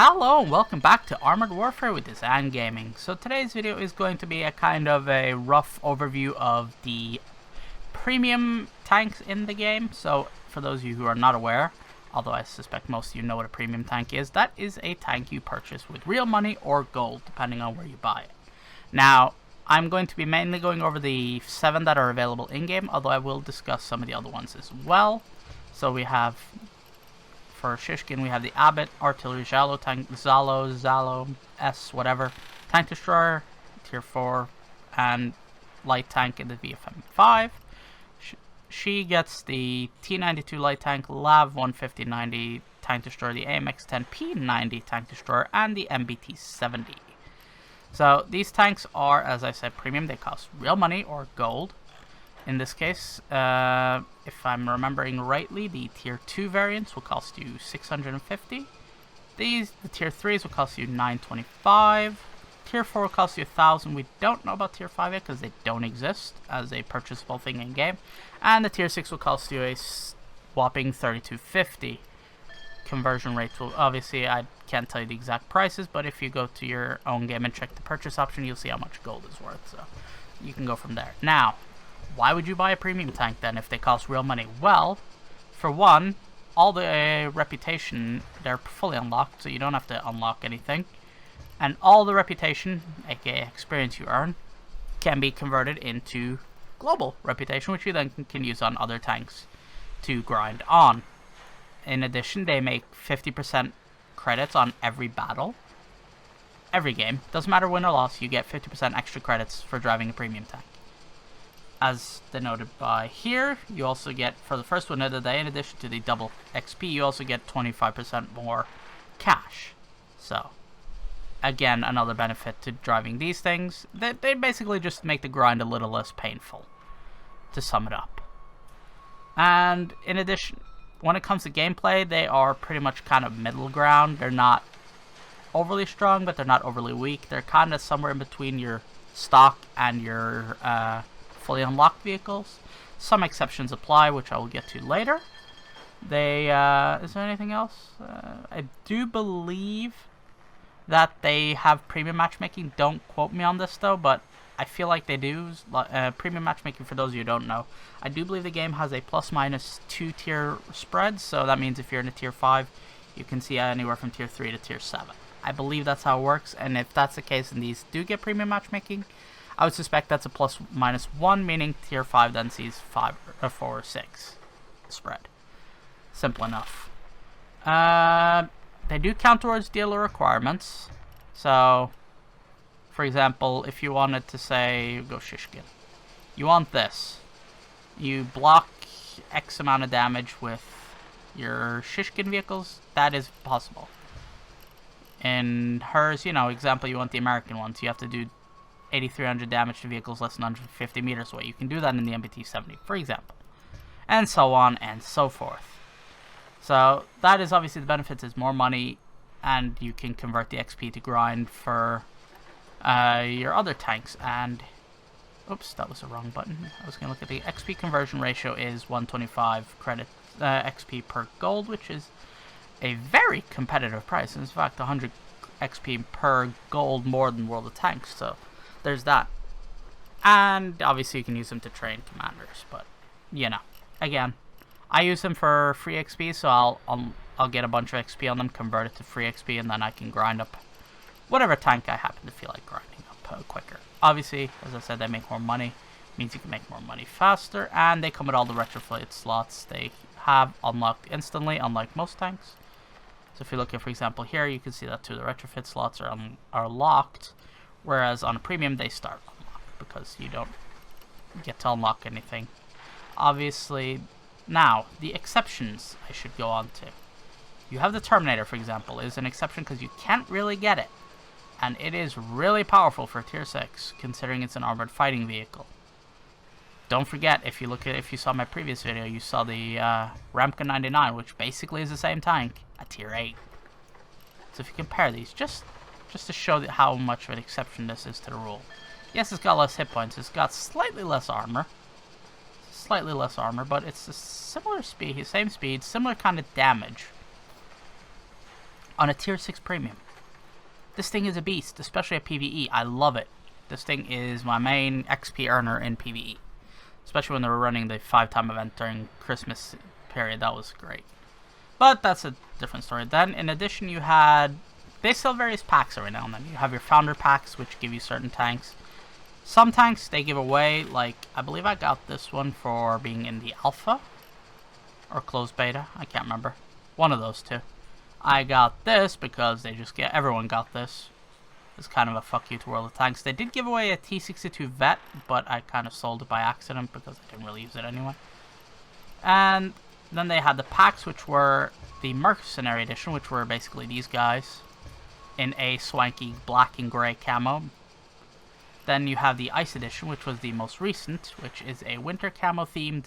Hello and welcome back to Armored Warfare with Design Gaming. So today's video is going to be a kind of a rough overview of the premium tanks in the game. So for those of you who are not aware, although I suspect most of you know what a premium tank is, that is a tank you purchase with real money or gold, depending on where you buy it. Now, I'm going to be mainly going over the 7 that are available in-game, although I will discuss some of the other ones as well. So we have, for Shishkin, we have the Abbott, Artillery, Zalo, Tank, Zalo, S, whatever, Tank Destroyer, Tier 4, and Light Tank in the VFM5. She gets the T-92 Light Tank, LAV 150-90 Tank Destroyer, the AMX-10 P-90 Tank Destroyer, and the MBT-70. So these tanks are, as I said, premium. They cost real money or gold. In this case, if I'm remembering rightly, the Tier 2 variants will cost you 650. The Tier 3s will cost you 925. Tier 4 will cost you 1,000. We don't know about Tier 5 yet because they don't exist as a purchasable thing in game. And the Tier 6 will cost you a whopping 3,250. Conversion rates will, obviously, I can't tell you the exact prices, but if you go to your own game and check the purchase option, you'll see how much gold is worth. So you can go from there. Now, why would you buy a premium tank then if they cost real money? Well, for one, all the reputation, they're fully unlocked, so you don't have to unlock anything. And all the reputation, aka experience you earn, can be converted into global reputation, which you then can use on other tanks to grind on. In addition, they make 50% credits on every battle. Every game. Doesn't matter win or loss, you get 50% extra credits for driving a premium tank. As denoted by here, you also get, for the first win of the day, in addition to the double XP, you also get 25% more cash. So, again, another benefit to driving these things. They basically just make the grind a little less painful, to sum it up. And in addition, when it comes to gameplay, they are pretty much kind of middle ground. They're not overly strong, but they're not overly weak. They're kind of somewhere in between your stock and your fully unlocked vehicles. Some exceptions apply, which I will get to later. Is there anything else? I do believe that they have premium matchmaking. Don't quote me on this though, but I feel like they do. Premium matchmaking, for those of you who don't know, I do believe the game has a plus-minus 2 tier spread, so that means if you're in a Tier 5, you can see anywhere from Tier 3 to Tier 7. I believe that's how it works, and if that's the case and these do get premium matchmaking, I would suspect that's a plus-minus 1, meaning Tier 5 then sees 4 or 6 spread. Simple enough. They do count towards dealer requirements, so for example, if you wanted to say, go Shishkin, you want this. You block X amount of damage with your Shishkin vehicles, that is possible. In hers, example, you want the American ones, you have to do 8,300 damage to vehicles less than 150 meters away. You can do that in the MBT-70, for example. And so on and so forth. So, that is obviously the benefits, is more money, and you can convert the XP to grind for your other tanks. And oops, that was the wrong button. I was going to look at the XP conversion ratio is 125 credit XP per gold, which is a very competitive price. In fact, 100 XP per gold more than World of Tanks, so there's that. And obviously you can use them to train commanders, but again, I use them for free XP, so I'll get a bunch of XP on them, convert it to free XP, and then I can grind up whatever tank I happen to feel like grinding up quicker. Obviously, as I said, they make more money. Means you can make more money faster, and they come with all the retrofit slots they have unlocked instantly, unlike most tanks. So if you look at, for example, here, you can see that 2 of the retrofit slots are locked, whereas on a premium they start unlocked because you don't get to unlock anything. Obviously, now the exceptions I should go on to. You have the Terminator, for example, is an exception because you can't really get it. And it is really powerful for Tier 6, considering it's an armored fighting vehicle. Don't forget, if you saw my previous video, you saw the Ramka 99, which basically is the same tank, at Tier 8. So if you compare these, just to show how much of an exception this is to the rule. Yes, it's got less hit points, it's got slightly less armor, but it's a similar speed, same speed, similar kind of damage. on a tier 6 premium. This thing is a beast, especially at PvE. I love it. This thing is my main XP earner in PvE. Especially when they were running the 5-time event during Christmas period. That was great. But that's a different story. Then, in addition, you had... They sell various packs every now and then. You have your founder packs, which give you certain tanks. Some tanks they give away, like, I believe I got this one for being in the alpha. Or closed beta. I can't remember. One of those two. I got this because they just get... Everyone got this. It's kind of a fuck you to World of Tanks. They did give away a T-62 Vet, but I kind of sold it by accident because I didn't really use it anyway. And then they had the packs, which were the Mercenary Edition, which were basically these guys in a swanky black and gray camo. Then you have the Ice Edition, which was the most recent, which is a winter camo themed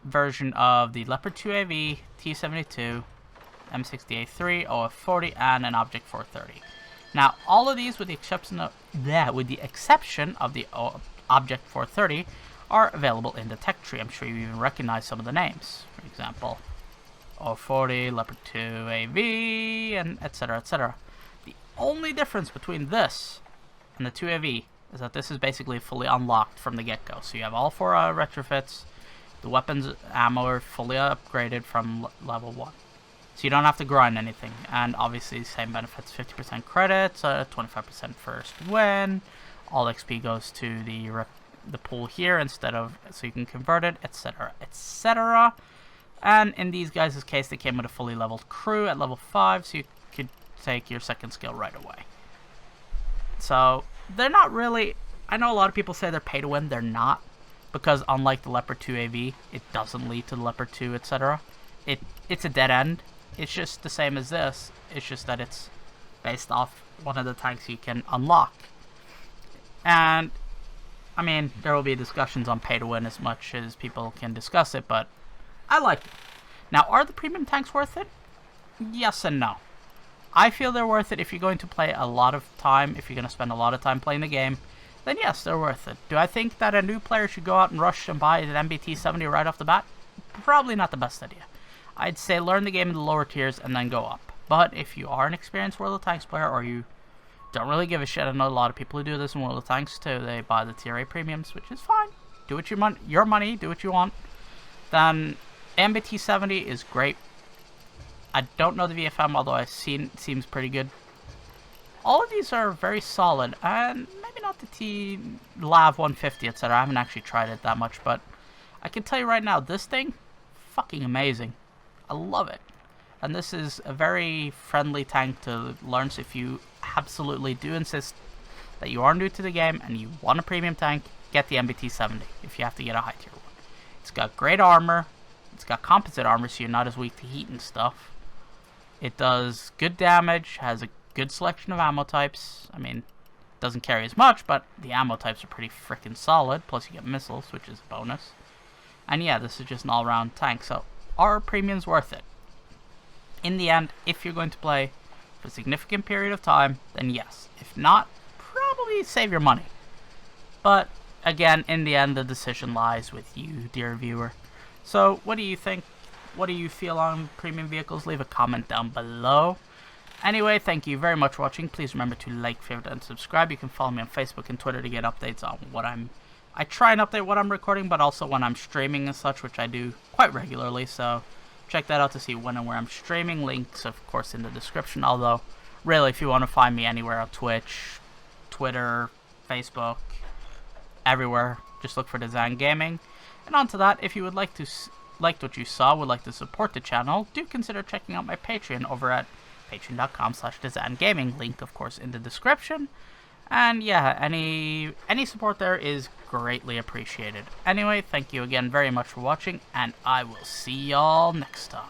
version of the Leopard 2 AV, T-72, M60A3, OF40, and an Object 430. Now, all of these, with the exception of the Object 430, are available in the tech tree. I'm sure you even recognize some of the names. For example, OF40, Leopard 2 AV, and etc., etc. The only difference between this and the 2AV is that this is basically fully unlocked from the get-go. So you have all 4 retrofits. The weapons ammo are fully upgraded from level 1. So you don't have to grind anything. And obviously, same benefits, 50% credits, 25% first win. All XP goes to the pool here instead of, so you can convert it, etc., etc. And in these guys' case, they came with a fully leveled crew at level 5, so you could take your second skill right away. So, they're not really... I know a lot of people say they're pay to win. They're not. Because unlike the Leopard 2 AV, it doesn't lead to the Leopard 2, etc. It's a dead end. It's just the same as this. It's just that it's based off one of the tanks you can unlock. And, I mean, there will be discussions on pay to win as much as people can discuss it, but I like it. Now, are the premium tanks worth it? Yes and no. I feel they're worth it if you're going to play a lot of time, if you're going to spend a lot of time playing the game, then yes, they're worth it. Do I think that a new player should go out and rush and buy an MBT-70 right off the bat? Probably not the best idea. I'd say learn the game in the lower tiers and then go up. But if you are an experienced World of Tanks player, or you don't really give a shit, I know a lot of people who do this in World of Tanks too, they buy the tier A premiums, which is fine. Do what you want, your money, do what you want. Then MBT-70 is great. I don't know the VFM, although I've seen it seems pretty good. All of these are very solid, and maybe not the T-Lav 150, etc. I haven't actually tried it that much, but I can tell you right now, this thing, fucking amazing. I love it. And this is a very friendly tank to learn, so if you absolutely do insist that you are new to the game and you want a premium tank, get the MBT-70 if you have to get a high tier one. It's got great armor, it's got composite armor so you're not as weak to heat and stuff. It does good damage, has a good selection of ammo types. I mean, it doesn't carry as much, but the ammo types are pretty freaking solid, plus you get missiles, which is a bonus. And yeah, this is just an all-round tank, so are premiums worth it? In the end, if you're going to play for a significant period of time, then yes. If not, probably save your money. But again, in the end, the decision lies with you, dear viewer. So, what do you think? What do you feel on premium vehicles? Leave a comment down below. Anyway, thank you very much for watching. Please remember to like, favorite, and subscribe. You can follow me on Facebook and Twitter to get updates on what I try and update what I'm recording, but also when I'm streaming and such, which I do quite regularly, so check that out to see when and where I'm streaming. Links, of course, in the description, although, really, if you want to find me anywhere on Twitch, Twitter, Facebook, everywhere, just look for Dazan Gaming. And on to that, if you would like to, liked what you saw, would like to support the channel, do consider checking out my Patreon over at patreon.com/DazanGaming. Link, of course, in the description. And yeah, any support there is greatly appreciated. Anyway, thank you again very much for watching, and I will see y'all next time.